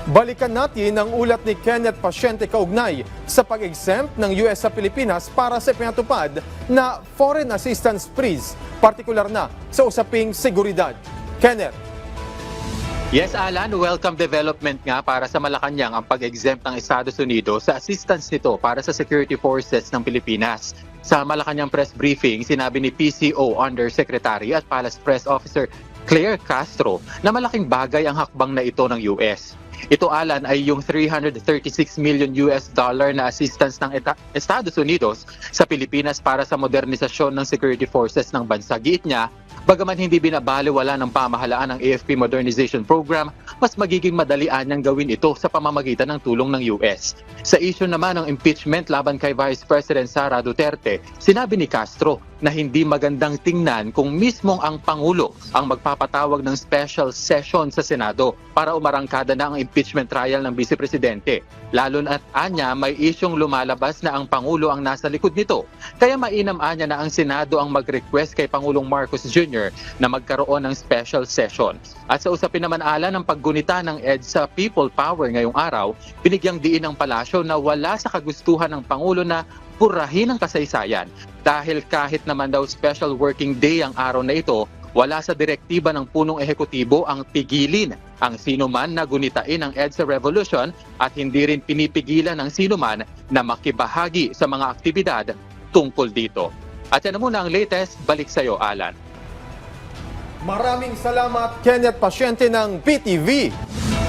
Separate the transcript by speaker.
Speaker 1: Balikan natin ang ulat ni Kenneth Pasyente kaugnay sa pag-exempt ng US sa Pilipinas para sa pinatupad na foreign assistance freeze, partikular na sa usaping seguridad. Kenneth.
Speaker 2: Yes, Alan, welcome development nga para sa Malacanang ang pag-exempt ng Estados Unidos sa assistance nito para sa security forces ng Pilipinas. Sa Malacanang press briefing, sinabi ni PCO Undersecretary at Palace Press Officer Claire Castro na malaking bagay ang hakbang na ito ng US. Ito, Alan, ay yung $336 million na assistance ng Estados Unidos sa Pilipinas para sa modernisasyon ng security forces ng bansa. Giit niya, bagaman hindi binabaliwala ng pamahalaan ng AFP Modernization Program, mas magiging madalian niyang gawin ito sa pamamagitan ng tulong ng US. Sa issue naman ng impeachment laban kay Vice President Sara Duterte, sinabi ni Castro na hindi magandang tingnan kung mismong ang Pangulo ang magpapatawag ng special session sa Senado para umarangkada na ang impeachment trial ng Vice Presidente. Lalo na anya may isyong lumalabas na ang Pangulo ang nasa likod nito. Kaya mainam anya na ang Senado ang mag-request kay Pangulong Marcos Jr. na magkaroon ng special session. At sa usapin naman, Alan, ng paggunita ng EDSA People Power ngayong araw, binigyang diin ng palasyo na wala sa kagustuhan ng Pangulo na purahin ang kasaysayan. Dahil kahit naman daw special working day ang araw na ito, wala sa direktiba ng punong ehekutibo ang pigilin ang sinuman na gunitain ang EDSA Revolution at hindi rin pinipigilan ang sinuman na makibahagi sa mga aktibidad tungkol dito. At yan na muna ang latest. Balik sa iyo, Alan.
Speaker 1: Maraming salamat, Kenneth Pasyente ng PTV.